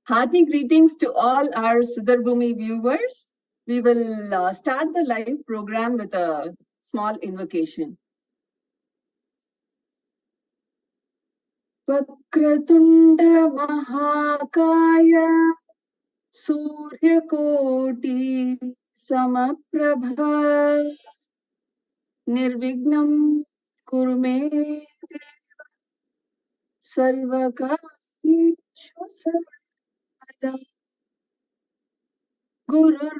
Hearty greetings to all our SiddharBoomi viewers. We will start the live program with a small invocation. Vakratunda Mahakaya Suryakoti Samaprabha Nirvignam Kurume Sarvakarishu Sarvada Gurur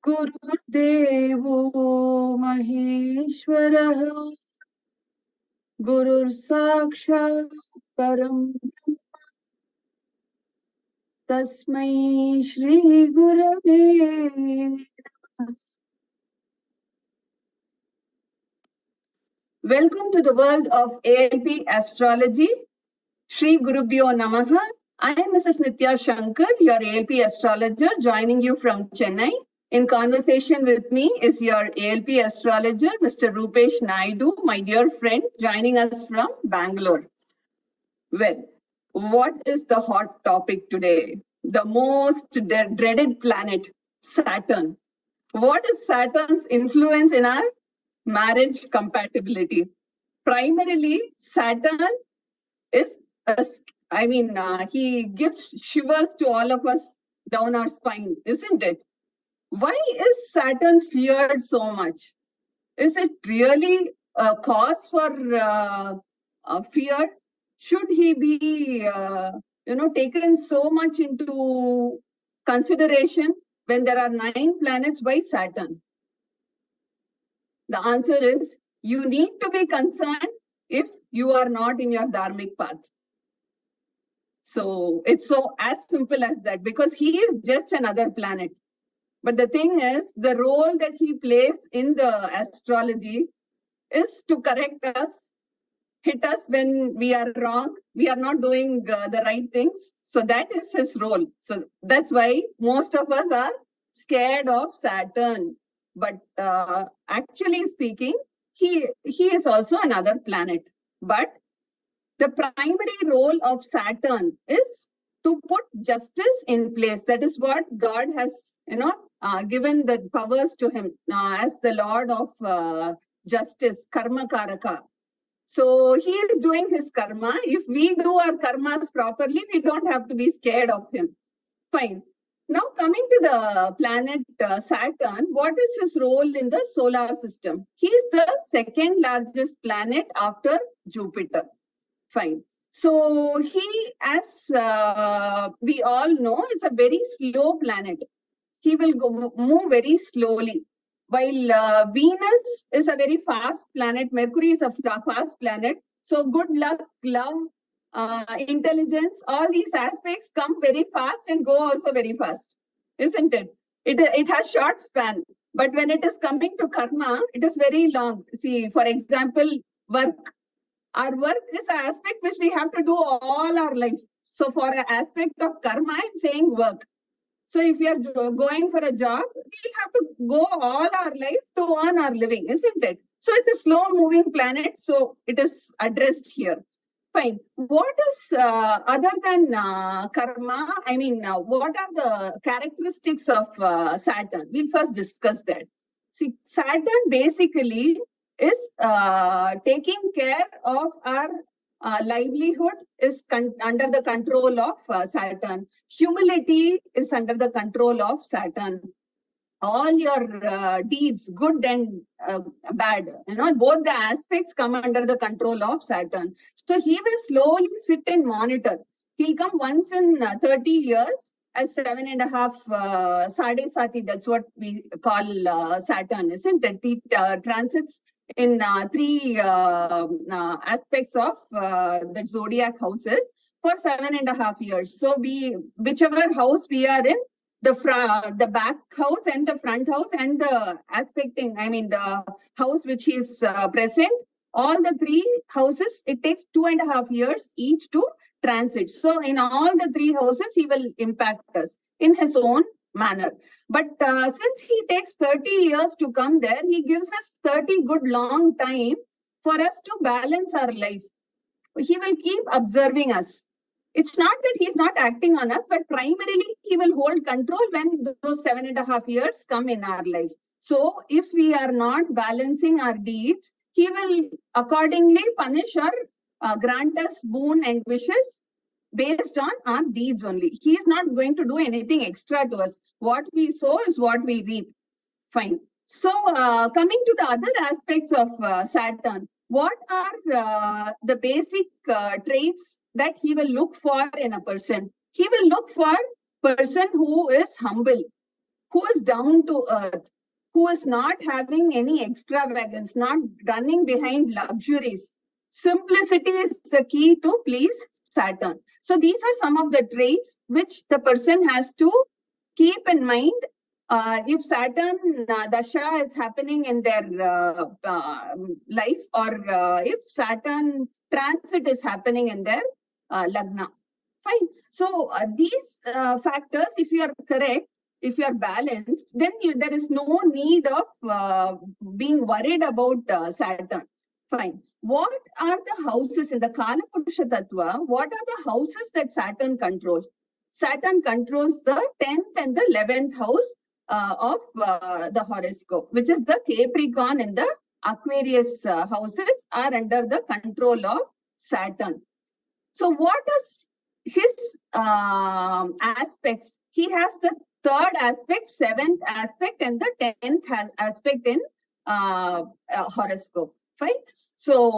Gurudevo Maheshwaraha Gurur Sakshat Param Tasmai Shri Gurave. Welcome to the world of ALP Astrology. Shri Gurubhyo Namaha. I am Mrs. Nithya Shankar, your ALP astrologer, joining you from Chennai. In conversation with me is your ALP astrologer, Mr. Roopesh Naidu, my dear friend, joining us from Bangalore. Well, what is the hot topic today? The most dreaded planet, Saturn. What is Saturn's influence in our marriage compatibility? Primarily, Saturn is he gives shivers to all of us down our spine, isn't it? Why is Saturn feared so much? Is it really a cause for fear? Should he be, taken so much into consideration when there are 9 planets by Saturn? The answer is you need to be concerned if you are not in your dharmic path. So it's so as simple as that, because he is just another planet. But the thing is, the role that he plays in the astrology is to correct us, hit us when we are wrong, we are not doing the right things. So that is his role. So that's why most of us are scared of Saturn. But actually speaking, he is also another planet. But the primary role of Saturn is to put justice in place. That is what God has, given the powers to him as the Lord of justice, Karma Karaka. So he is doing his karma. If we do our karmas properly, we don't have to be scared of him. Fine. Now coming to the planet Saturn, what is his role in the solar system? He is the second largest planet after Jupiter. Fine. So he, as we all know, is a very slow planet. He will move very slowly. While Venus is a very fast planet, Mercury is a fast planet. So good luck, love, intelligence, all these aspects come very fast and go also very fast, isn't it? It has short span. But when it is coming to karma, it is very long. See, for example, work. Our work is an aspect which we have to do all our life. So for an aspect of karma, I'm saying work. So if we are going for a job, we have to go all our life to earn our living, isn't it? So it's a slow moving planet. So it is addressed here. Fine. What is other than karma? What are the characteristics of Saturn? We'll first discuss that. See, Saturn basically is taking care of our livelihood is under the control of Saturn. Humility is under the control of Saturn. All your deeds, good and bad, both the aspects come under the control of Saturn. So he will slowly sit and monitor. He'll come once in 30 years as 7.5 Sade Sati. That's what we call Saturn, isn't it? He transits in 3 aspects of the zodiac houses for 7.5 years. So whichever house we are in, the back house and the front house and the the house which is present, all the 3 houses, it takes 2.5 years each to transit. So in all the 3 houses, he will impact us in his own manner. But since he takes 30 years to come there, he gives us 30 good long time for us to balance our life. he will keep observing us. It's not that he's not acting on us, but primarily he will hold control when those 7.5 years come in our life. So if we are not balancing our deeds, he will accordingly punish or grant us boon and wishes based on our deeds only. He is not going to do anything extra to us. What we sow is what we reap. Fine. So coming to the other aspects of Saturn, what are the basic traits that he will look for in a person? He will look for a person who is humble, who is down to earth, who is not having any extravagance, not running behind luxuries. Simplicity is the key to please Saturn. So these are some of the traits which the person has to keep in mind. If Saturn Dasha is happening in their life, or if Saturn transit is happening in their Lagna. Fine. So these factors, if you are correct, if you are balanced, then there is no need of being worried about Saturn. Fine. What are the houses in the Kala Purusha Tattva? What are the houses that Saturn controls? Saturn controls the 10th and the 11th house of the horoscope, which is the Capricorn and the Aquarius houses are under the control of Saturn. So what is his aspects? He has the 3rd aspect, 7th aspect, and the 10th aspect in horoscope. Fine. So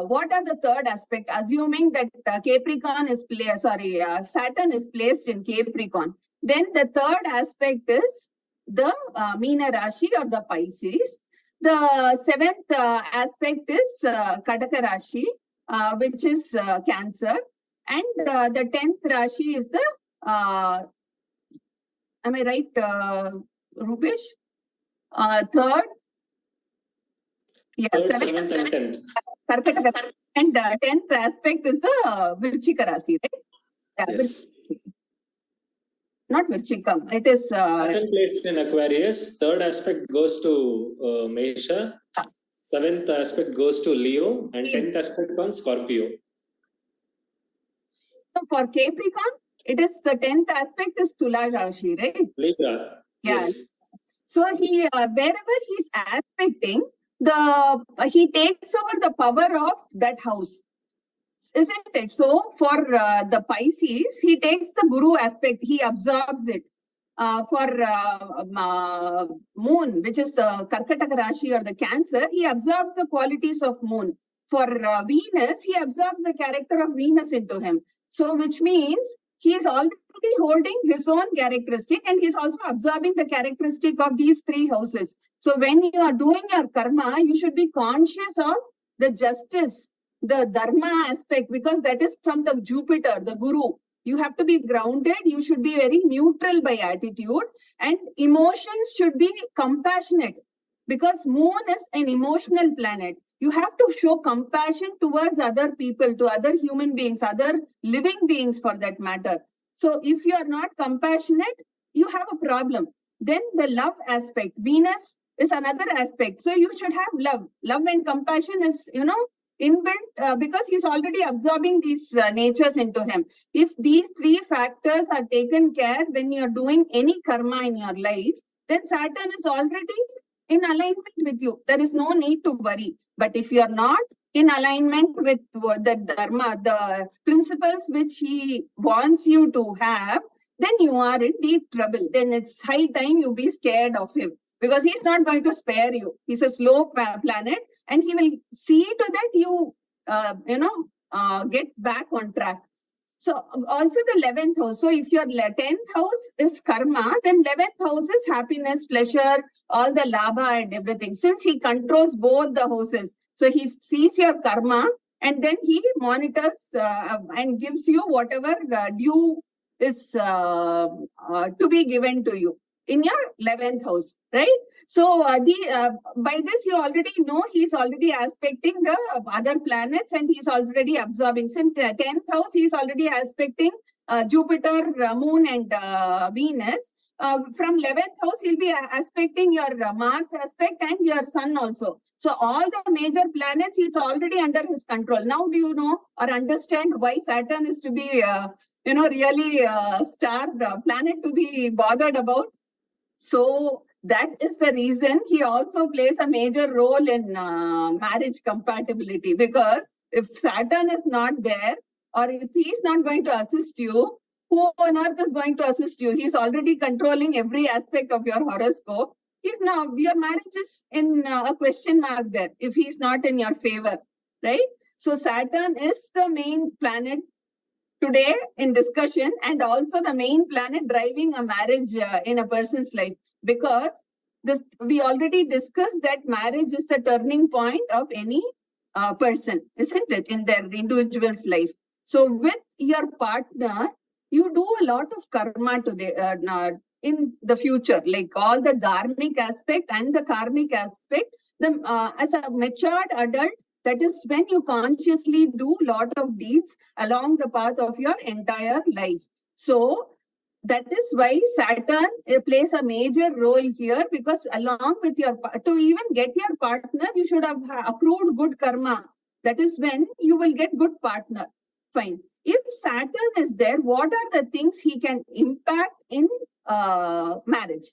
what are the 3rd aspect? Assuming that Capricorn is Saturn is placed in Capricorn, then the 3rd aspect is the Meena Rashi or the Pisces. The 7th aspect is Kadaka Rashi, which is Cancer, and the 10th Rashi is the am I right, Roopesh? 3rd, yeah, 3rd, 7th, and 10th. And 10th aspect is the Virchika Rasi, right? Yeah, yes. Not Virchikam. It is Saturn placed in Aquarius. 3rd aspect goes to Mesha. 7th aspect goes to Leo, and 10th aspect on Scorpio. So for Capricorn, it is the 10th aspect is Tula Rashi, right? Libra. Yeah. Yes. So he wherever he's aspecting, he takes over the power of that house, isn't it? So for the Pisces, he takes the Guru aspect, he absorbs it. For Moon, which is the Karkataka Rashi or the Cancer, he absorbs the qualities of Moon. For Venus, he absorbs the character of Venus into him. So which means he is already holding his own characteristic, and he is also absorbing the characteristic of these 3 houses. So when you are doing your karma, you should be conscious of the justice, the dharma aspect, because that is from the Jupiter, the Guru. You have to be grounded. You should be very neutral by attitude, and emotions should be compassionate, because Moon is an emotional planet. You have to show compassion towards other people, to other human beings, other living beings for that matter. So if you are not compassionate, you have a problem. Then the love aspect, Venus is another aspect. So you should have love. Love and compassion is, inbuilt because he's already absorbing these natures into him. If these 3 factors are taken care when you're doing any karma in your life, then Saturn is already in alignment with you. There is no need to worry. But if you're not in alignment with the dharma, the principles which he wants you to have, then you are in deep trouble. Then it's high time you be scared of him, because he's not going to spare you. He's a slow planet, and he will see to that you, get back on track. So also the 11th house. So if your 10th house is karma, then 11th house is happiness, pleasure, all the labha and everything. Since he controls both the houses, so he sees your karma, and then he monitors and gives you whatever due is to be given to you in your 11th house, right? So by this you already know he's already aspecting the other planets, and he's already absorbing. Since 10th house, he's already aspecting Jupiter, Moon, and Venus. from 11th house, he'll be aspecting your Mars aspect and your Sun also. So all the major planets, he's already under his control. Now, do you know or understand why Saturn is to be, really star planet to be bothered about? So that is the reason he also plays a major role in marriage compatibility, because if Saturn is not there, or if he's not going to assist you, who on earth is going to assist you? He's already controlling every aspect of your horoscope. Your marriage is in a question mark there if he's not in your favor, right? So Saturn is the main planet today in discussion, and also the main planet driving a marriage in a person's life, because we already discussed that marriage is the turning point of any person, isn't it, in their individual's life. So with your partner, you do a lot of karma today in the future, like all the dharmic aspect and the karmic aspect. As a matured adult, that is when you consciously do a lot of deeds along the path of your entire life. So that is why Saturn plays a major role here, because along with to even get your partner, you should have accrued good karma. That is when you will get good partner. Fine. If Saturn is there, what are the things he can impact in marriage?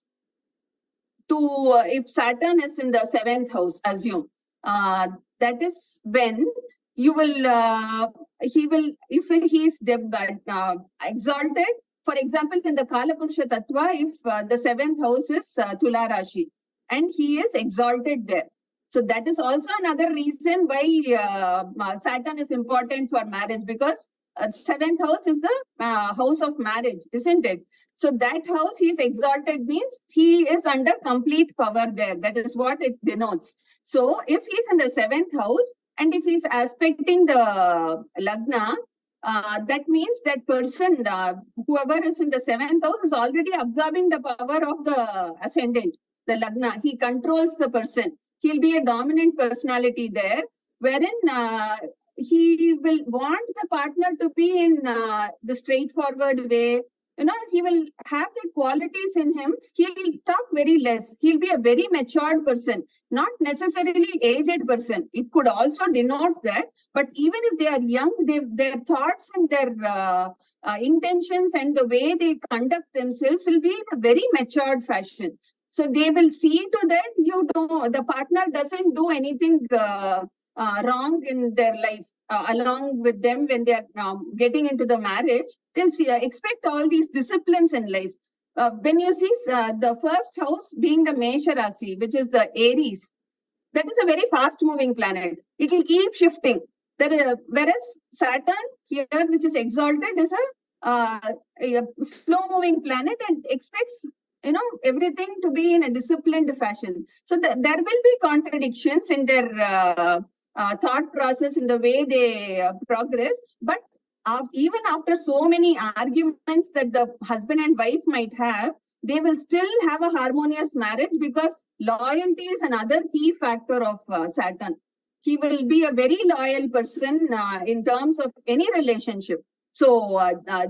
If Saturn is in the 7th house, assume, that is when you will, if he is exalted, for example, in the Kalapurusha Tattva, if the 7th house is Tula Rashi and he is exalted there. So that is also another reason why Saturn is important for marriage, because 7th house is the house of marriage, isn't it? So that house he is exalted means he is under complete power there. That is what it denotes. So if he is in the 7th house and if he is aspecting the Lagna, that means that person, whoever is in the 7th house, is already absorbing the power of the ascendant, the Lagna. He controls the person. He'll be a dominant personality there, wherein he will want the partner to be in the straightforward way. He will have the qualities in him. He'll talk very less. He'll be a very matured person, not necessarily aged person. It could also denote that. But even if they are young, their thoughts and their intentions and the way they conduct themselves will be in a very matured fashion. So they will see to that the partner doesn't do anything wrong in their life. Along with them, when they are getting into the marriage, they'll expect all these disciplines in life. When you see the first house being the Mesha Rasi, which is the Aries, that is a very fast-moving planet. It will keep shifting. Whereas Saturn here, which is exalted, is a slow-moving planet and expects everything to be in a disciplined fashion. So there will be contradictions in their thought process, in the way they progress. But even after so many arguments that the husband and wife might have, they will still have a harmonious marriage, because loyalty is another key factor of Saturn. He will be a very loyal person in terms of any relationship. So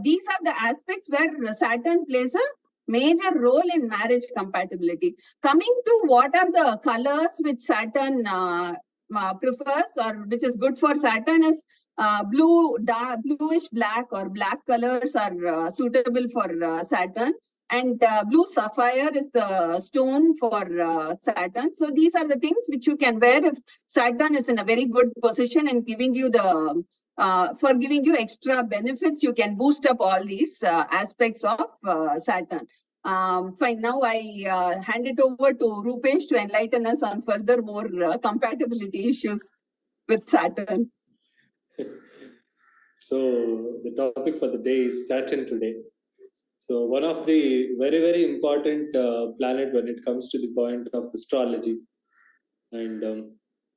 these are the aspects where Saturn plays a major role in marriage compatibility. Coming to what are the colors which Saturn prefers, or which is good for Saturn, is bluish black or black colors are suitable for Saturn. And blue sapphire is the stone for Saturn. So these are the things which you can wear if Saturn is in a very good position and giving you for giving you extra benefits. You can boost up all these aspects of Saturn. Fine. Now I hand it over to Roopesh to enlighten us on further more compatibility issues with Saturn. So the topic for the day is Saturn today. So one of the very, very important planet when it comes to the point of astrology. And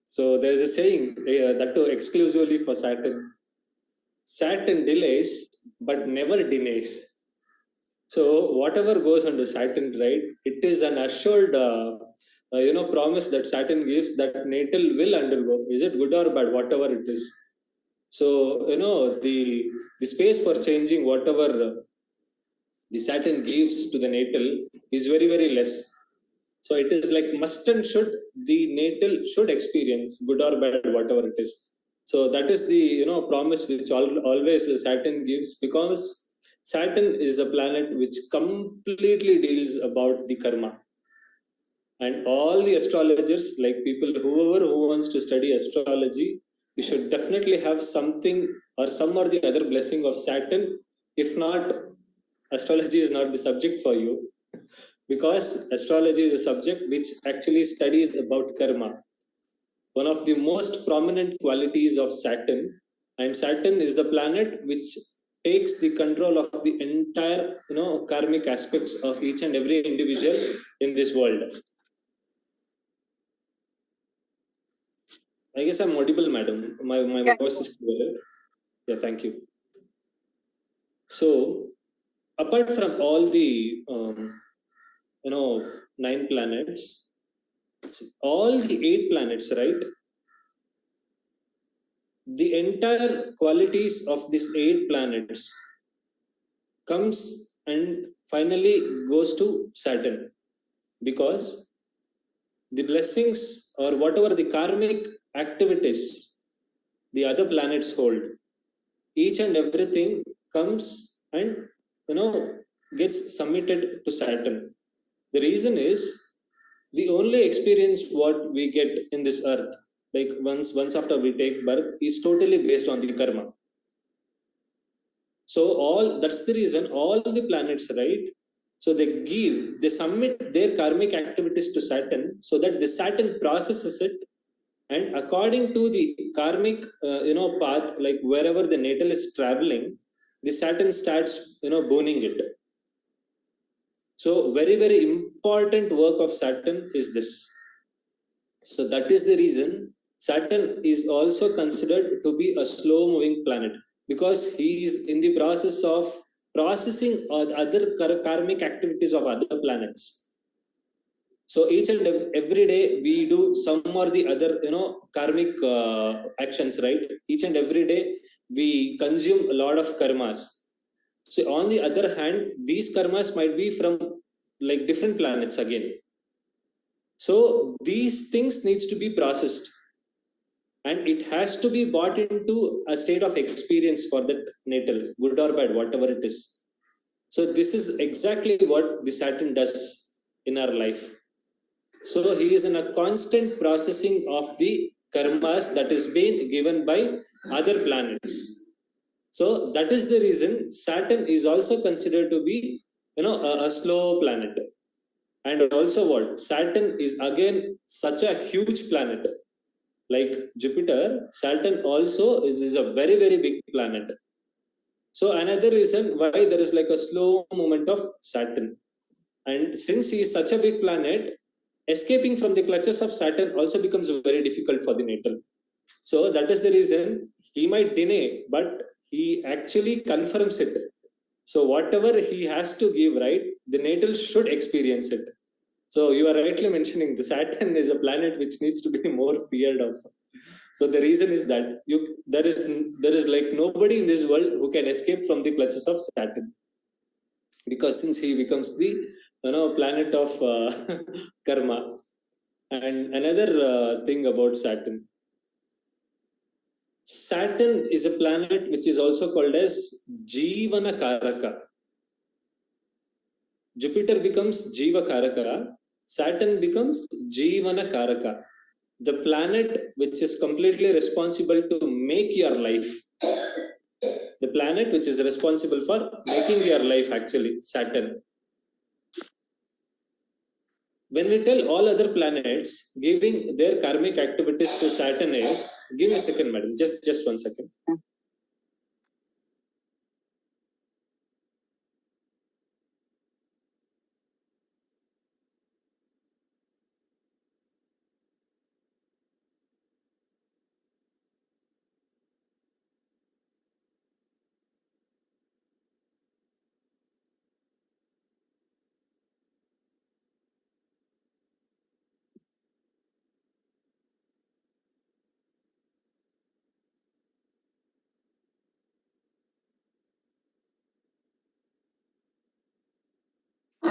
so there's a saying that too exclusively for Saturn. Saturn delays, but never denies. So whatever goes under Saturn, right, it is an assured, promise that Saturn gives that natal will undergo. Is it good or bad? Whatever it is. So the space for changing whatever the Saturn gives to the natal is very, very less. So it is like must and should, the natal should experience good or bad, whatever it is. So that is the promise which always Saturn gives, because Saturn is a planet which completely deals about the karma. And all the astrologers, like people, whoever who wants to study astrology, you should definitely have something or some or the other blessing of Saturn. If not, astrology is not the subject for you, because astrology is a subject which actually studies about karma, one of the most prominent qualities of Saturn. And Saturn is the planet which takes the control of the entire karmic aspects of each and every individual in this world. I guess I'm audible, madam. My voice is clear. Yeah, thank you. So apart from all the 9 planets, all the 8 planets, right? The entire qualities of these 8 planets comes and finally goes to Saturn, because the blessings or whatever the karmic activities the other planets hold, each and everything comes and gets submitted to Saturn. The reason is, the only experience what we get in this earth, like once after we take birth, is totally based on the karma. So that's the reason all the planets, right? So they submit their karmic activities to Saturn, so that the Saturn processes it, and according to the karmic path, like wherever the natal is traveling, the Saturn starts boning it. So very, very important work of Saturn is this. So that is the reason Saturn is also considered to be a slow moving planet, because he is in the process of processing other karmic activities of other planets. So each and every day we do some or the other karmic actions, right? Each and every day we consume a lot of karmas. So on the other hand, these karmas might be from like different planets again. So these things needs to be processed, and it has to be brought into a state of experience for that natal, good or bad, whatever it is. So this is exactly what the Saturn does in our life. So he is in a constant processing of the karmas that is being given by other planets. So that is the reason Saturn is also considered to be a slow planet. And also what, Saturn is again such a huge planet. Like Jupiter, Saturn also is a very, very big planet. So another reason why there is like a slow movement of Saturn. And since he is such a big planet, escaping from the clutches of Saturn also becomes very difficult for the natal. So that is the reason he might deny, but he actually confirms it. So whatever he has to give, right, the natal should experience it. So you are rightly mentioning the Saturn is a planet which needs to be more feared of. So the reason is that there is like nobody in this world who can escape from the clutches of Saturn, because since he becomes the planet of karma. And another thing about Saturn, Saturn is a planet which is also called as Jivana Karaka. Jupiter becomes Jiva Karaka, Saturn becomes Jivana Karaka, the planet which is completely responsible to make your life. The planet which is responsible for making your life, actually, Saturn. When we tell all other planets giving their karmic activities to Saturn is, give me a second, madam, just 1 second.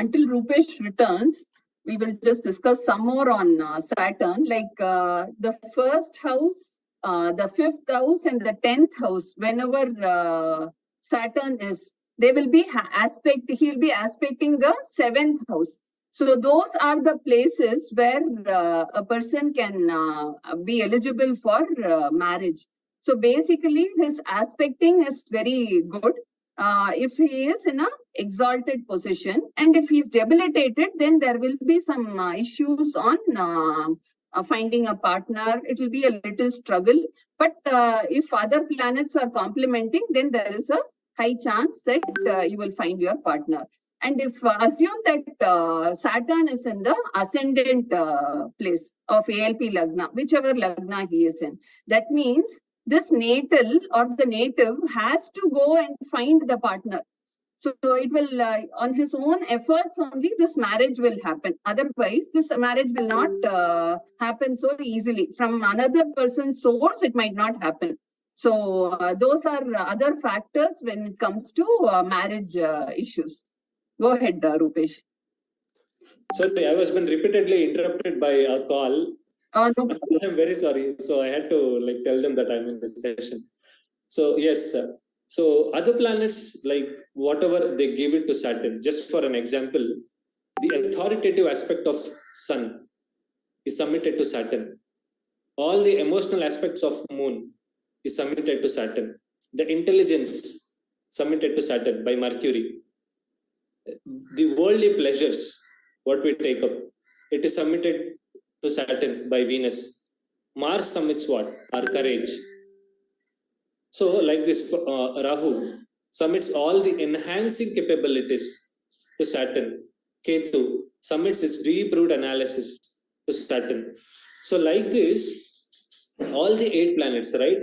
until Roopesh returns, we will just discuss some more on Saturn, like the first house, the fifth house, and the 10th house. Whenever Saturn is, they will be he'll be aspecting the 7th house. So those are the places where a person can be eligible for marriage. So basically, his aspecting is very good. If he is in a exalted position, and if he's debilitated, then there will be some issues on finding a partner. It will be a little struggle. But if other planets are complementing, then there is a high chance that you will find your partner. And if assume that Saturn is in the ascendant place of ALP Lagna, whichever Lagna he is in, that means this natal or the native has to go and find the partner. So it will, on his own efforts only, this marriage will happen. Otherwise, this marriage will not happen so easily. From another person's source, it might not happen. So those are other factors when it comes to marriage issues. Go ahead, Roopesh. Sorry, I was been repeatedly interrupted by a call. No. I'm very sorry. So I had to tell them that I'm in this session. So yes, so other planets, whatever they give it to Saturn, just for an example, the authoritative aspect of Sun is submitted to Saturn. All the emotional aspects of Moon is submitted to Saturn. The intelligence submitted to Saturn by Mercury. The worldly pleasures, what we take up, it is submitted to Saturn by Venus. Mars submits what? Our courage. So like this, Rahu submits all the enhancing capabilities to Saturn. Ketu submits its deep root analysis to Saturn. So like this, all the 8 planets, right?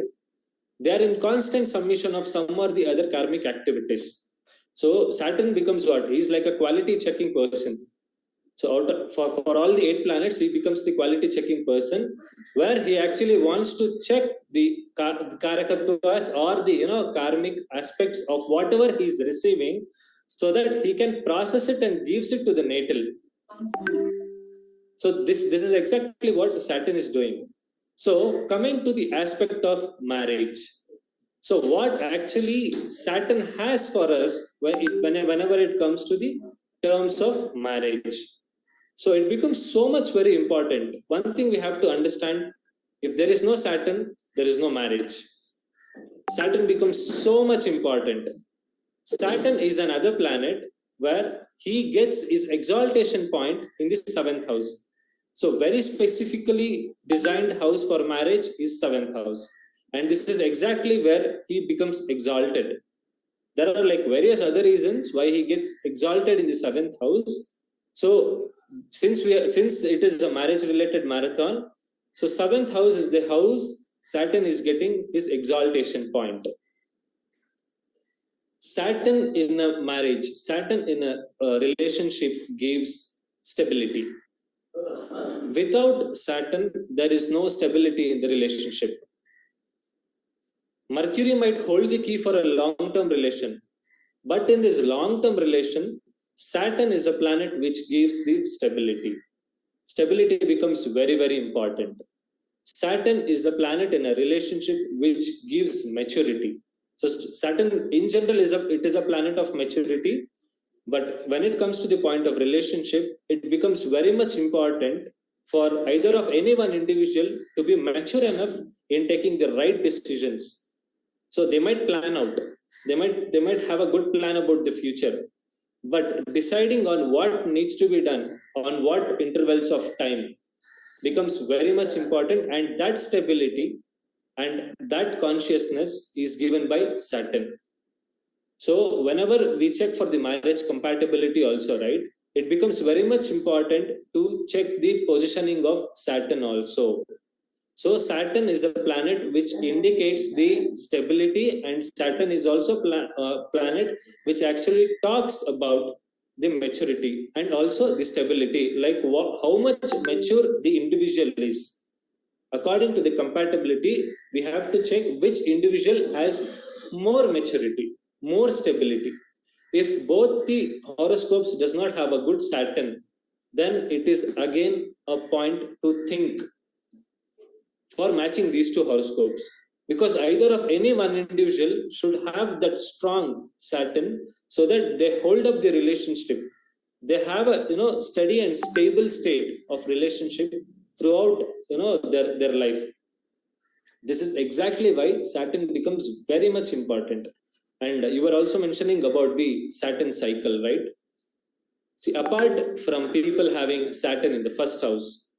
They are in constant submission of some or the other karmic activities. So Saturn becomes what? He's like a quality checking person. So for all the 8 planets, he becomes the quality checking person, where he actually wants to check the karakattvas or the karmic aspects of whatever he is receiving, so that he can process it and gives it to the natal. So this is exactly what Saturn is doing. So coming to the aspect of marriage. So what actually Saturn has for us whenever it comes to the terms of marriage. So it becomes so much very important. One thing we have to understand, if there is no Saturn, there is no marriage. Saturn becomes so much important. Saturn is another planet where he gets his exaltation point in the 7th house. So very specifically designed house for marriage is 7th house. And this is exactly where he becomes exalted. There are various other reasons why he gets exalted in the 7th house. So since it is a marriage related marathon, so 7th house is the house Saturn is getting his exaltation point. Saturn in a marriage, Saturn in a relationship gives stability. Without Saturn, there is no stability in the relationship. Mercury might hold the key for a long-term relation, but in this long-term relation, Saturn is a planet which gives the stability. Stability becomes very, very important. Saturn is a planet in a relationship which gives maturity. So Saturn in general is a planet of maturity, but when it comes to the point of relationship, it becomes very much important for either of any one individual to be mature enough in taking the right decisions. So they might plan out, they might have a good plan about the future, but deciding on what needs to be done on what intervals of time becomes very much important, and that stability and that consciousness is given by Saturn. So whenever we check for the marriage compatibility also, right, it becomes very much important to check the positioning of Saturn also. So Saturn is a planet which indicates the stability, and Saturn is also planet which actually talks about the maturity and also the stability, how much mature the individual is. According to the compatibility, we have to check which individual has more maturity, more stability. if both the horoscopes does not have a good Saturn, then it is again a point to think for matching these two horoscopes, because either of any one individual should have that strong Saturn, so that they hold up the relationship, they have a steady and stable state of relationship throughout their life. This is exactly why Saturn becomes very much important. And you were also mentioning about the Saturn cycle, right? See, apart from people having Saturn in the first house,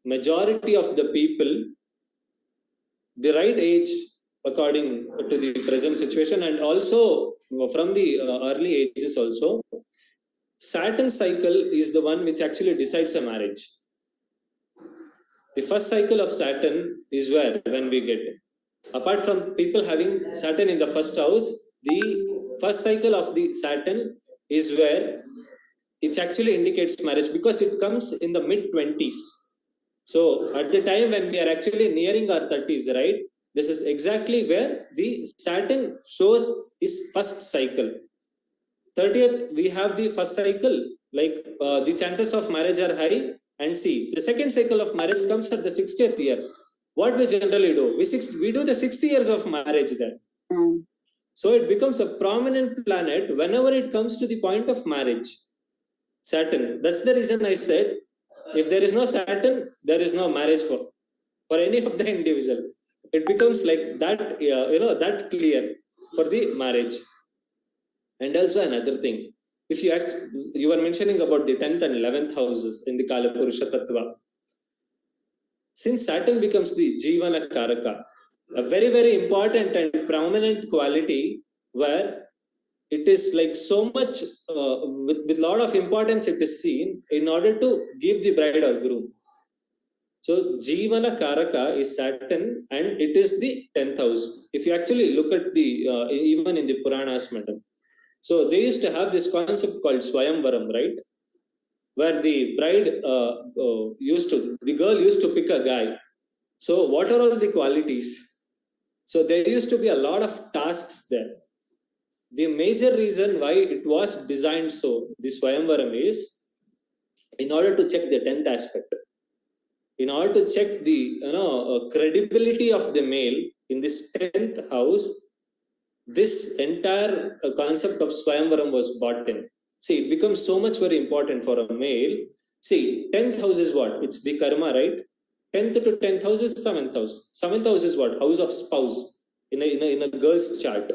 majority of the people, the right age according to the present situation, and also from the early ages also, Saturn cycle is the one which actually decides a marriage. The first cycle of Saturn is where, when we get, apart from people having Saturn in the first house, the first cycle of the Saturn is where it actually indicates marriage, because it comes in the mid 20s. So at the time when we are actually nearing our 30s, right, this is exactly where the Saturn shows its first cycle. 30th we have the first cycle, like the chances of marriage are high. And see, the second cycle of marriage comes at the 60th year. What we generally do, we do the 60 years of marriage there. So it becomes a prominent planet whenever it comes to the point of marriage, Saturn. That's the reason I said, if there is no Saturn, there is no marriage for any of the individual. It becomes like that, that clear for the marriage. And also another thing, if you were mentioning about the 10th and 11th houses in the Kala Purusha Tattva. Since Saturn becomes the Jivana Karaka, a very, very important and prominent quality, where it is like so much with lot of importance it is seen in order to give the bride or groom. So Jivana Karaka is Saturn, and it is the 10th house. If you actually look at the even in the Puranas, madam, so they used to have this concept called Swayamvaram, right, where the bride the girl used to pick a guy. So what are all the qualities? So there used to be a lot of tasks there. The major reason why it was designed so, this Swayamvaram, is in order to check the 10th aspect, in order to check the credibility of the male in this 10th house. This entire concept of Swayamvaram was brought in. See, it becomes so much very important for a male. See, 10th house is what? It's the karma, right? 10th to 10th house is 7th house. 7th house is what? House of spouse in a girl's chart.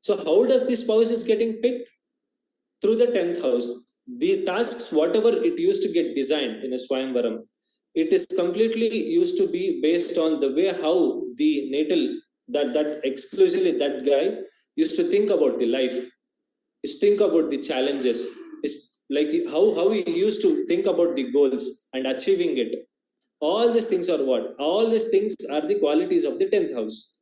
So how does the spouse is getting picked? Through the 10th house. The tasks, whatever it used to get designed in a Swayamvaram, it is completely used to be based on the way how the natal, that exclusively that guy used to think about the life, is think about the challenges, is like how he used to think about the goals and achieving it. All these things are what? All these things are the qualities of the 10th house.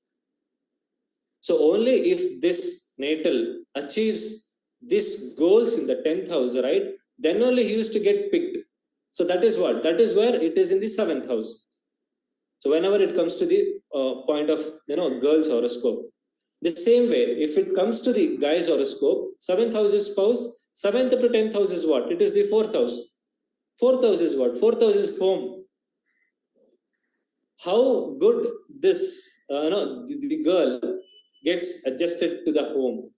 So only if this natal achieves these goals in the 10th house, right, then only he used to get picked. So that is what? That is where it is in the 7th house. So whenever it comes to the point of girl's horoscope, the same way, if it comes to the guy's horoscope, 7th house is spouse, 7th to 10th house is what? It is the 4th house. 4th house is what? 4th house is home. How good this the girl gets adjusted to the home,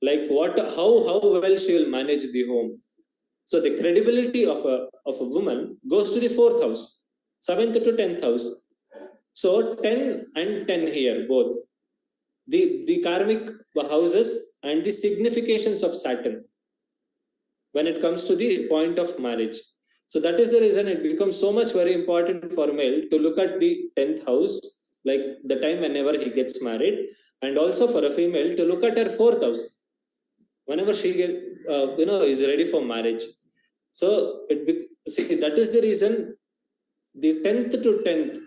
like what, how well she will manage the home. So the credibility of a woman goes to the 4th house, 7th to 10th house. So 10 and 10 here, both the karmic houses and the significations of Saturn when it comes to the point of marriage. So that is the reason it becomes so much very important for male to look at the 10th house, like the time whenever he gets married, and also for a female to look at her 4th house whenever she is ready for marriage. So see, that is the reason the 10th to 10th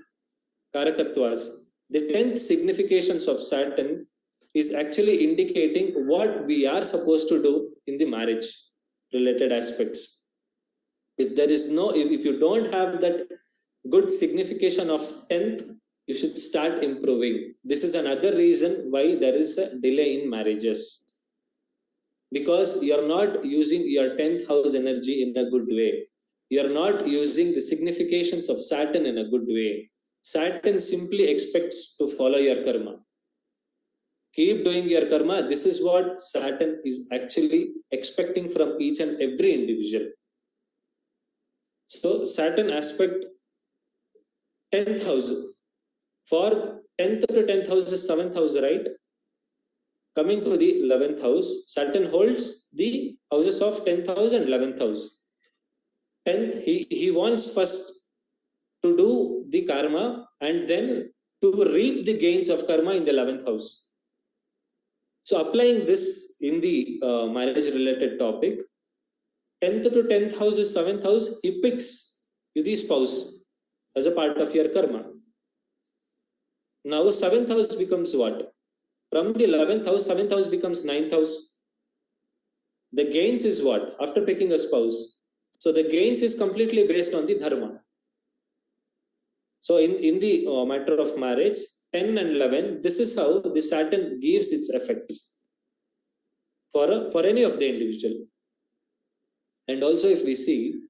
karakatwas, the 10th significations of Saturn is actually indicating what we are supposed to do in the marriage related aspects. If there is no, if you don't have that good signification of 10th, you should start improving. This is another reason why there is a delay in marriages. because you're not using your 10th house energy in a good way. You're not using the significations of Saturn in a good way. Saturn simply expects to follow your karma. Keep doing your karma. This is what Saturn is actually expecting from each and every individual. So Saturn aspect 10th house. For 10th to 10th house is 7th house, right? Coming to the 11th house, Saturn holds the houses of 10th house and 11th house. 10th, he wants first to do the karma and then to reap the gains of karma in the 11th house. So applying this in the marriage related topic, 10th to 10th house is 7th house, he picks the spouse as a part of your karma. Now 7th house becomes what? From the 11th house, 7th house becomes 9th house. The gains is what? After picking a spouse. So the gains is completely based on the dharma. So in the matter of marriage, 10 and 11, this is how the Saturn gives its effects for any of the individual. And also if we see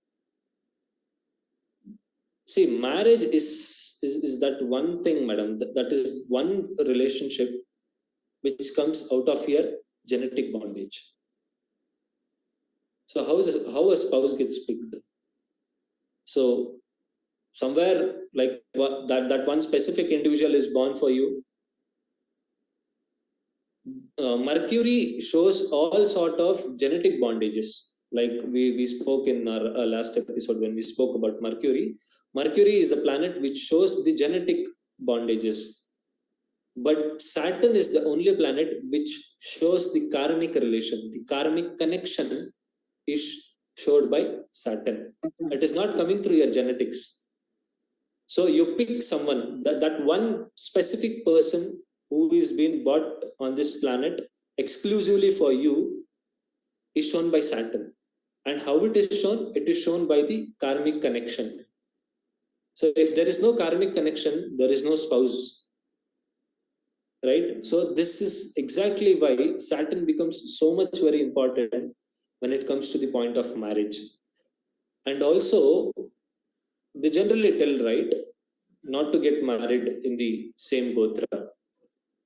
marriage is that one thing, madam, that is one relationship which comes out of your genetic bondage. So how a spouse gets picked? So somewhere like that one specific individual is born for you. Mercury shows all sort of genetic bondages. Like we spoke in our last episode when we spoke about Mercury. Mercury is a planet which shows the genetic bondages. But Saturn is the only planet which shows the karmic relation. The karmic connection is showed by Saturn. It is not coming through your genetics. So you pick someone, that one specific person who is being brought on this planet exclusively for you is shown by Saturn. And how it is shown? It is shown by the karmic connection. So if there is no karmic connection, there is no spouse. Right? So this is exactly why Saturn becomes so much very important when it comes to the point of marriage. And also, they generally tell, right, not to get married in the same gotra.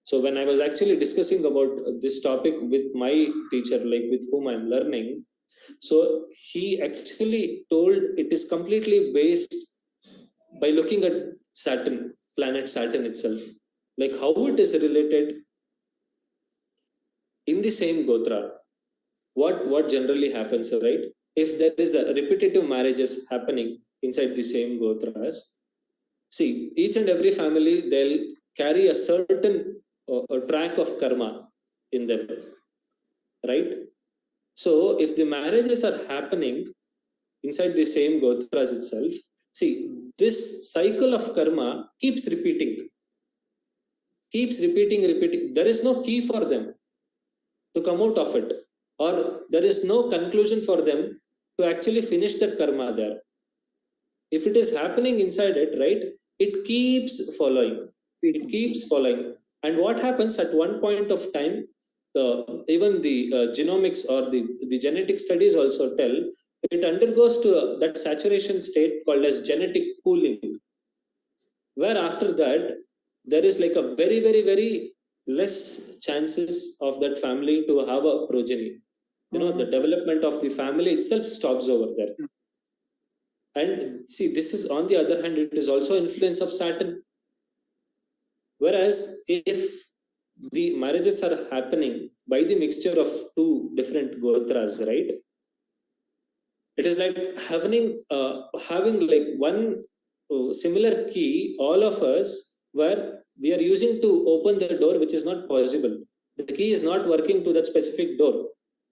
So when I was actually discussing about this topic with my teacher, like with whom I'm learning, so he actually told it is completely based by looking at Saturn, planet Saturn itself, like how it is related in the same gotra. What generally happens, right? If there is a repetitive marriages happening inside the same gotras, see, each and every family, they'll carry a certain track of karma in them, right? So if the marriages are happening inside the same gotras itself, see, this cycle of karma keeps repeating. There is no key for them to come out of it, or there is no conclusion for them to actually finish that karma there. If it is happening inside it, right, it keeps following. And what happens at one point of time, even the genomics or the genetic studies also tell, it undergoes to that saturation state called as genetic pooling, where after that there is like a very, very, very less chances of that family to have a progeny. The development of the family itself stops over there. And see, this is, on the other hand, it is also influence of Saturn. Whereas if the marriages are happening by the mixture of two different gotras, right? It is like having like one similar key, all of us, where we are using to open the door, which is not possible. The key is not working to that specific door.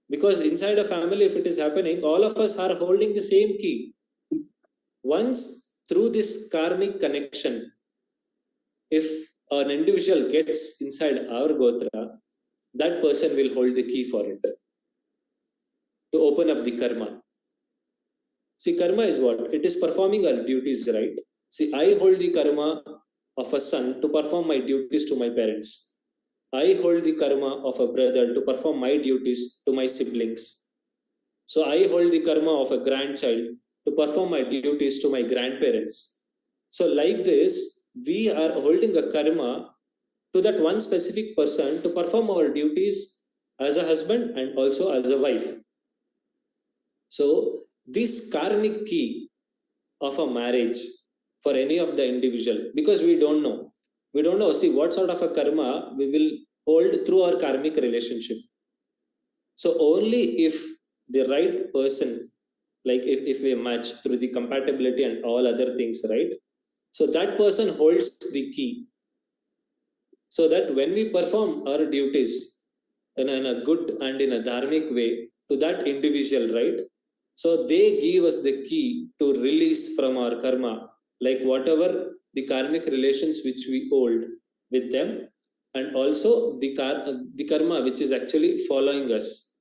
Because inside a family, if it is happening, all of us are holding the same key. Once through this karmic connection, if an individual gets inside our gotra, that person will hold the key for it to open up the karma. See, karma is what? It is performing our duties, right? See, I hold the karma of a son to perform my duties to my parents. I hold the karma of a brother to perform my duties to my siblings. So I hold the karma of a grandchild to perform my duties to my grandparents. So like this, we are holding a karma to that one specific person to perform our duties as a husband and also as a wife. So this karmic key of a marriage for any of the individual, because we don't know, see what sort of a karma we will hold through our karmic relationship. So only if the right person, like if we match through the compatibility and all other things, right? So that person holds the key, so that when we perform our duties in a good and in a dharmic way to that individual, right? So they give us the key to release from our karma, like whatever the karmic relations which we hold with them, and also the karma which is actually following us.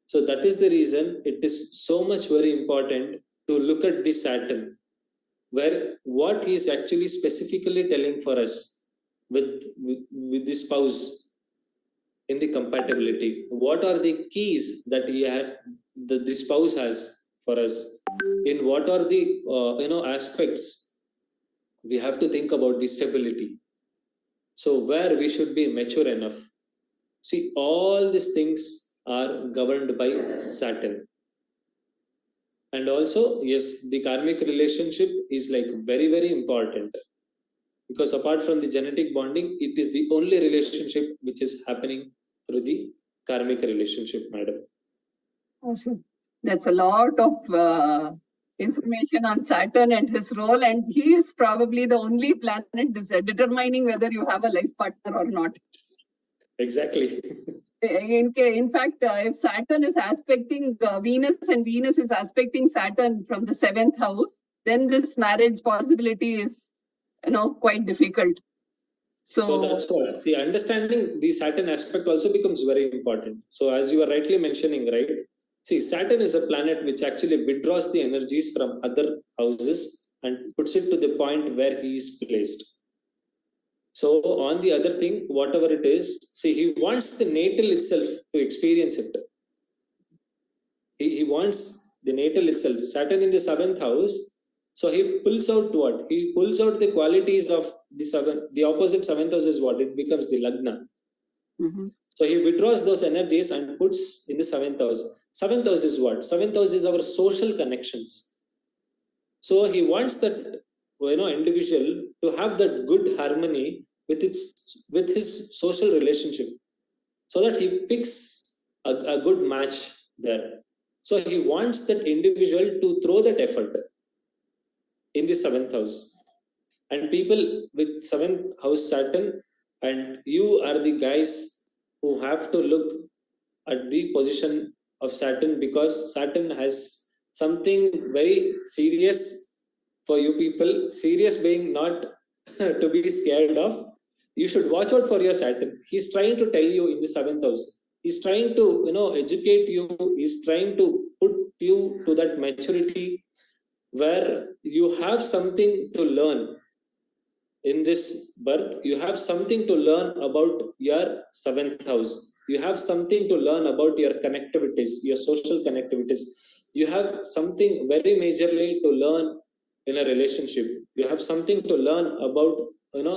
So that is the reason it is so much very important to look at the Saturn, where what he is actually specifically telling for us with with the spouse in the compatibility. What are the keys that the spouse has for us? In what are the aspects we have to think about the stability? So where we should be mature enough. See, all these things are governed by Saturn. And also, yes, the karmic relationship is like very very important, because apart from the genetic bonding, it is the only relationship which is happening through the karmic relationship, madam. Awesome. That's a lot of information on Saturn and his role, and he is probably the only planet determining whether you have a life partner or not. Exactly. In fact, if Saturn is aspecting Venus and Venus is aspecting Saturn from the 7th house, then this marriage possibility is, quite difficult. So that's what. See, understanding the Saturn aspect also becomes very important. So as you were rightly mentioning, right? See, Saturn is a planet which actually withdraws the energies from other houses and puts it to the point where he is placed. So on the other thing, whatever it is, see, he wants the natal itself to experience it. He wants the natal itself. Saturn in the 7th house. So he pulls out what? He pulls out the qualities of the 7th. The opposite 7th house is what? It becomes the Lagna. Mm-hmm. So he withdraws those energies and puts in the 7th house. 7th house is what? 7th house is our social connections. So he wants that individual to have that good harmony with his social relationship, so that he picks a good match there. So he wants that individual to throw that effort in the 7th house. And people with 7th house Saturn, and you are the guys who have to look at the position of Saturn, because Saturn has something very serious for you people. Serious being not to be scared of. You should watch out for your Saturn. He's trying to tell you in the 7th house. He's trying to educate you. He's trying to put you to that maturity where you have something to learn in this birth. You have something to learn about your 7th house. You have something to learn about your connectivities, your social connectivities. You have something very majorly to learn in a relationship. You have something to learn about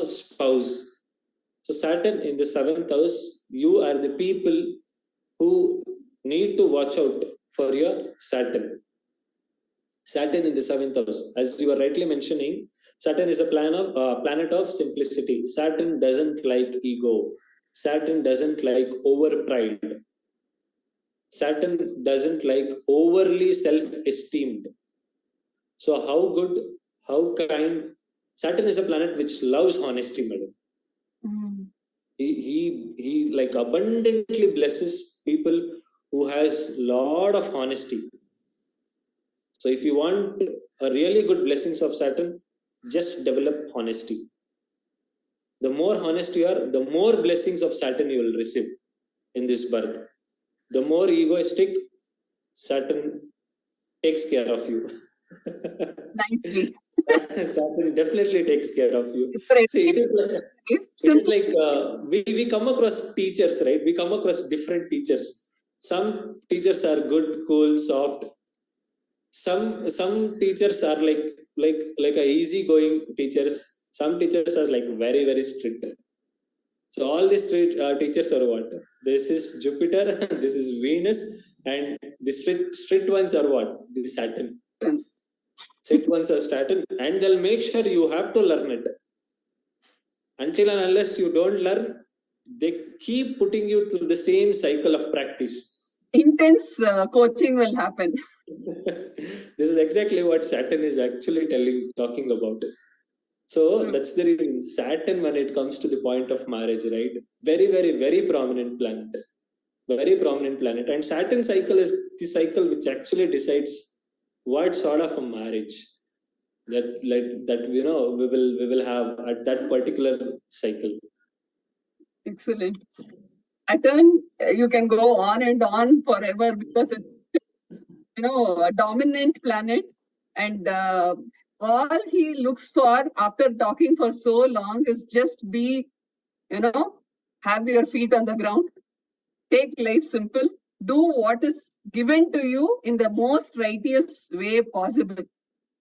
spouse. So Saturn in the 7th house, you are the people who need to watch out for your Saturn. Saturn in the 7th house, as you were rightly mentioning, Saturn is a planet of simplicity. Saturn doesn't like ego. Saturn doesn't like over pride. Saturn doesn't like overly self-esteemed. So how good, how kind. Saturn is a planet which loves honesty, madam. He like abundantly blesses people who has lot of honesty. So if you want a really good blessings of Saturn, just develop honesty. The more honest you are, the more blessings of Saturn you will receive in this birth. The more egoistic, Saturn takes care of you. nicely. Saturn definitely takes care of you. It's See, it is like we come across teachers, right? We come across different teachers. Some teachers are good, cool, soft. Some teachers are like a easygoing teachers. Some teachers are like very strict. So all these teachers are what? This is Jupiter, this is Venus, and the strict ones are what? The Saturn. Strict ones are Saturn, and they'll make sure you have to learn it. Until and unless you don't learn, they keep putting you through the same cycle of practice. Intense coaching will happen. This is exactly what Saturn is actually talking about. So that's the reason Saturn, when it comes to the point of marriage, right? Very prominent planet. Very prominent planet. And Saturn cycle is the cycle which actually decides what sort of a marriage that we will have at that particular cycle. Excellent. Saturn, you can go on and on forever because it's a dominant planet, and all he looks for after talking for so long is just be, have your feet on the ground, take life simple, do what is given to you in the most righteous way possible.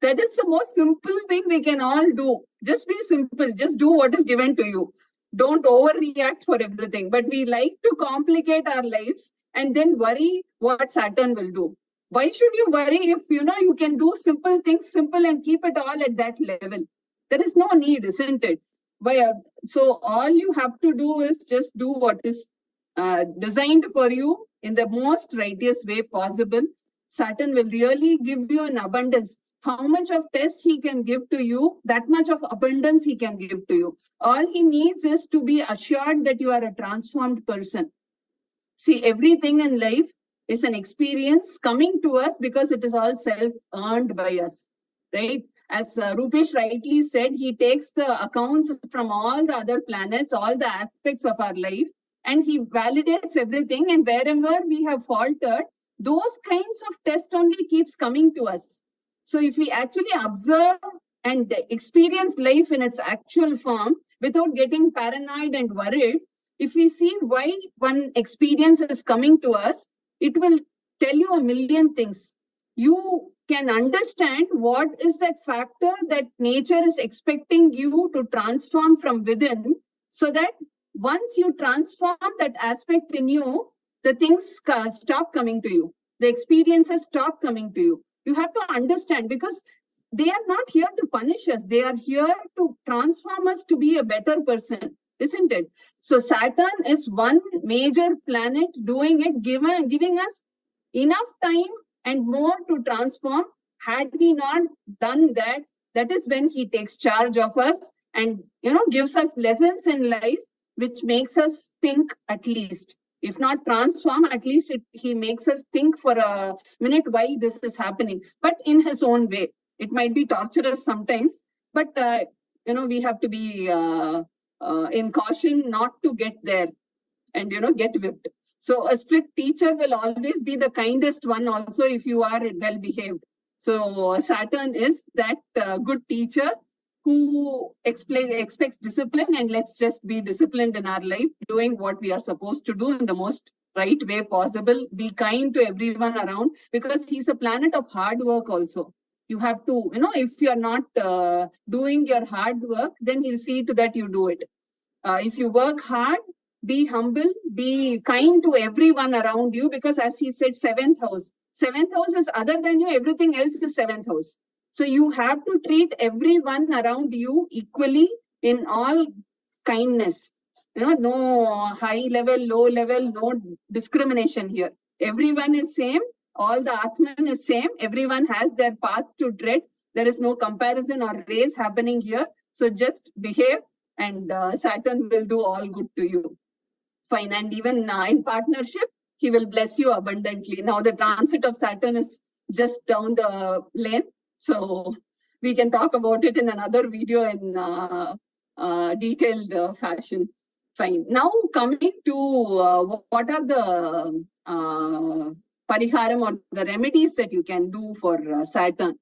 That is the most simple thing we can all do. Just be simple. Just do what is given to you. Don't overreact for everything. But we like to complicate our lives and then worry what Saturn will do. Why should you worry if you can do simple things simple and keep it all at that level? There is no need, isn't it? So all you have to do is just do what is designed for you in the most righteous way possible. Saturn will really give you an abundance. How much of test he can give to you, that much of abundance he can give to you. All he needs is to be assured that you are a transformed person. See, everything in life is an experience coming to us because it is all self-earned by us, right? As Roopesh rightly said, he takes the accounts from all the other planets, all the aspects of our life, and he validates everything. And wherever we have faltered, those kinds of tests only keeps coming to us. So if we actually observe and experience life in its actual form without getting paranoid and worried, if we see why one experience is coming to us, it will tell you a million things. You can understand what is that factor that nature is expecting you to transform from within, so that once you transform that aspect in you, the things stop coming to you. The experiences stop coming to you. You have to understand, because they are not here to punish us. They are here to transform us to be a better person, isn't it? So Saturn is one major planet doing it, giving us enough time and more to transform. Had we not done that, that is when he takes charge of us and gives us lessons in life, which makes us think at least. If not transform, at least he makes us think for a minute why this is happening, but in his own way. It might be torturous sometimes, but we have to be in caution not to get there and get whipped. So a strict teacher will always be the kindest one also if you are well behaved. So Saturn is that good teacher who expects discipline, and let's just be disciplined in our life, doing what we are supposed to do in the most right way possible. Be kind to everyone around, because he's a planet of hard work also. You have to, if you're not doing your hard work, then he'll see to that you do it. If you work hard, be humble, be kind to everyone around you, because as he said, seventh house is other than you, everything else is seventh house. So you have to treat everyone around you equally in all kindness. No high level, low level, no discrimination here. Everyone is same. All the Atman is same. Everyone has their path to tread. There is no comparison or race happening here. So just behave, and Saturn will do all good to you. Fine. And even in partnership, he will bless you abundantly. Now the transit of Saturn is just down the lane. So we can talk about it in another video in detailed fashion. Fine. Now coming to what are the pariharam or the remedies that you can do for Saturn.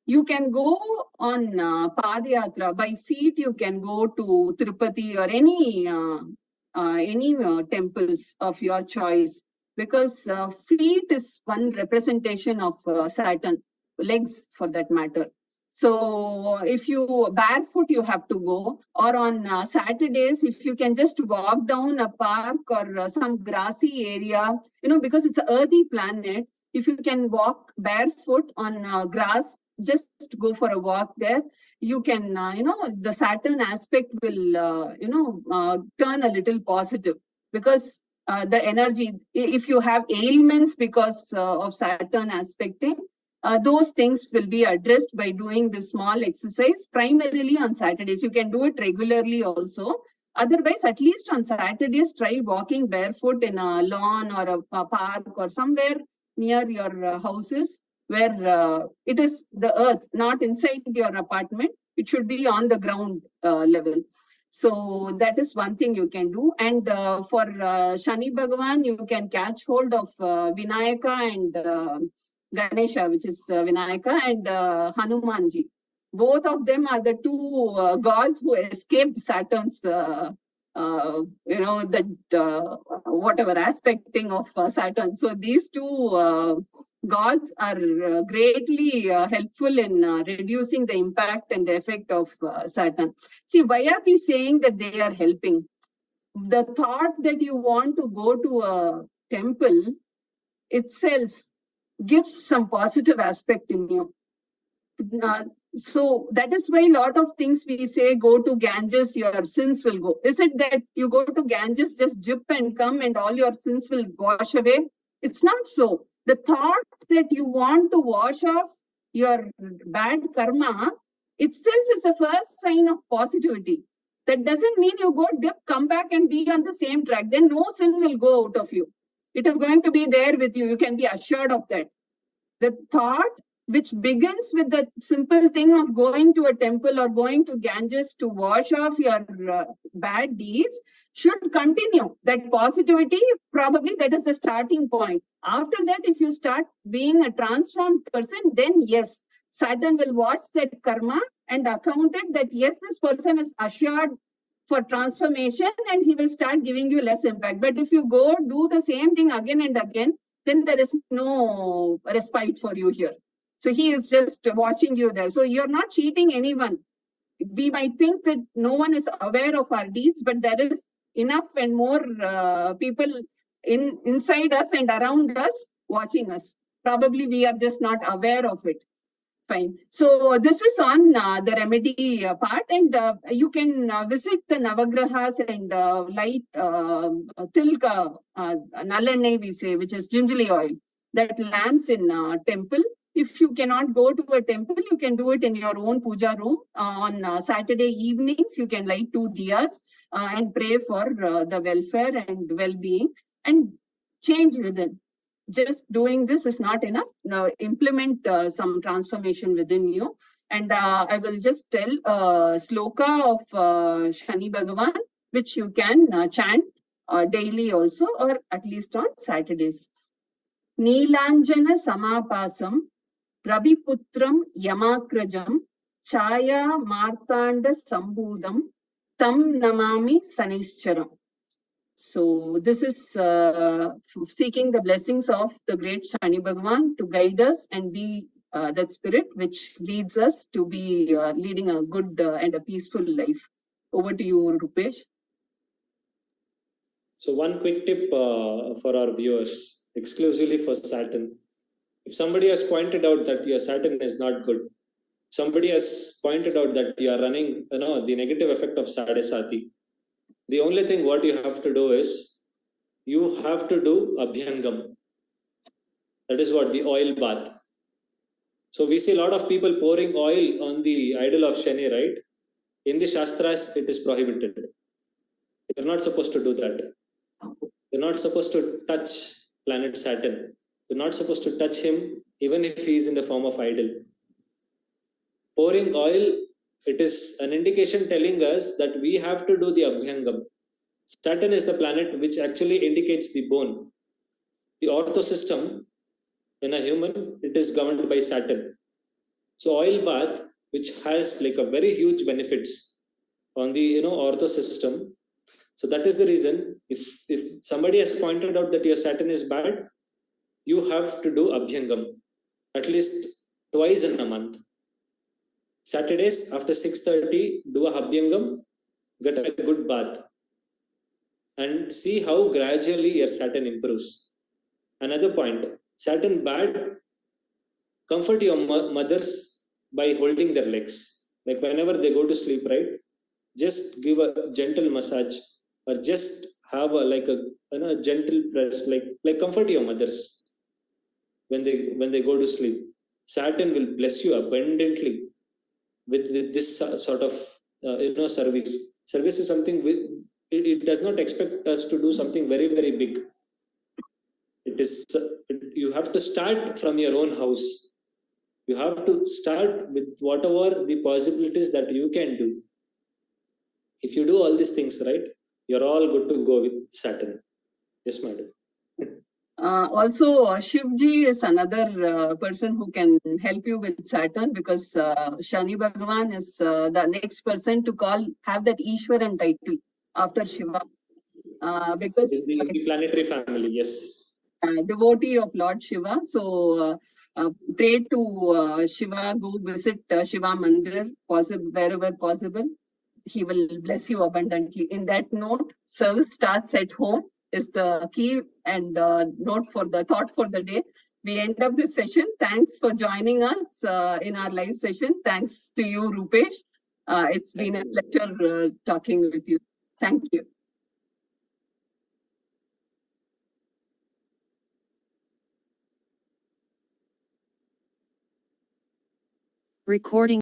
You can go on Padayatra. By feet, you can go to Tirupati or any temples of your choice, because feet is one representation of Saturn, legs for that matter. So if you barefoot, you have to go, or on Saturdays, if you can just walk down a park or some grassy area, because it's an earthy planet, if you can walk barefoot on grass, just go for a walk there, you can, the Saturn aspect will, turn a little positive, because the energy, if you have ailments because of Saturn aspecting, those things will be addressed by doing this small exercise primarily on Saturdays. You can do it regularly also. Otherwise, at least on Saturdays, try walking barefoot in a lawn or a park or somewhere near your houses, where it is the earth, not inside your apartment. It should be on the ground level. So that is one thing you can do. And for Shani Bhagavan, you can catch hold of Vinayaka and Ganesha, which is Vinayaka, and Hanumanji. Both of them are the two gods who escaped Saturn's, whatever aspecting of Saturn. So these two gods are greatly helpful in reducing the impact and the effect of Saturn. See, why are we saying that they are helping? The thought that you want to go to a temple itself gives some positive aspect in you. So that is why a lot of things we say, go to Ganges, your sins will go. Is it that you go to Ganges, just dip and come and all your sins will wash away? It's not so. The thought that you want to wash off your bad karma itself is the first sign of positivity. That doesn't mean you go dip, come back and be on the same track. Then no sin will go out of you. It is going to be there with you. You can be assured of that. The thought, which begins with the simple thing of going to a temple or going to Ganges to wash off your bad deeds, should continue. That positivity, probably that is the starting point. After that, if you start being a transformed person, then yes, Saturn will watch that karma and account it that yes, this person is assured for transformation and he will start giving you less impact. But if you go do the same thing again and again, then there is no respite for you here. So he is just watching you there. So you're not cheating anyone. We might think that no one is aware of our deeds, but there is enough and more people inside us and around us watching us. Probably we are just not aware of it. Fine. So this is on the remedy part, and you can visit the Navagrahas and light tilka, nalenne we say, which is gingerly oil, that lamps in temple. If you cannot go to a temple, you can do it in your own puja room. On Saturday evenings, you can light 2 diyas and pray for the welfare and well-being and change within. Just doing this is not enough. Now implement some transformation within you. And I will just tell a sloka of Shani Bhagavan, which you can chant daily also, or at least on Saturdays. Neelanjana Samapasam Raviputram Yamakrajam Chaya Martanda Sambhudam Tam Namami Sanischaram. So this is seeking the blessings of the great Shani Bhagavan to guide us and be that spirit which leads us to be leading a good and a peaceful life. Over to you, Roopesh. So one quick tip for our viewers, exclusively for Saturn. If somebody has pointed out that your Saturn is not good, somebody has pointed out that you are running, the negative effect of Sadesati, the only thing what you have to do is, you have to do Abhyangam. That is what, the oil bath. So we see a lot of people pouring oil on the idol of Shani, right? In the Shastras, it is prohibited. You're not supposed to do that. You're not supposed to touch planet Saturn. You're not supposed to touch him, even if he is in the form of idol. Pouring oil, it is an indication telling us that we have to do the Abhyangam. Saturn is the planet which actually indicates the bone. The ortho system in a human, it is governed by Saturn. So oil bath, which has like a very huge benefits on the ortho system. So that is the reason if somebody has pointed out that your Saturn is bad, you have to do Abhyangam at least twice in a month. Saturdays after 6:30, do a Abhyangam, get a good bath, and see how gradually your Saturn improves. Another point, Saturn bad, comfort your mothers by holding their legs. Like whenever they go to sleep, right? Just give a gentle massage or just have a gentle press, like comfort your mothers when they go to sleep. Saturn will bless you abundantly with this sort of service. Service is something it does not expect us to do something very very big. It is you have to start from your own house. You have to start with whatever the possibilities that you can do. If you do all these things right, you're all good to go with Saturn. Yes, madam. Also, Shivji is another person who can help you with Saturn, because Shani Bhagavan is the next person to have that Ishwaran title after Shiva. Because in the planetary family, yes. Devotee of Lord Shiva. So pray to Shiva, go visit Shiva Mandir, wherever possible. He will bless you abundantly. In that note, service starts at home is the key and thought for the day. We end up this session. Thanks for joining us in our live session. Thanks to you, Roopesh. It's been a pleasure talking with you. Thank you. Recording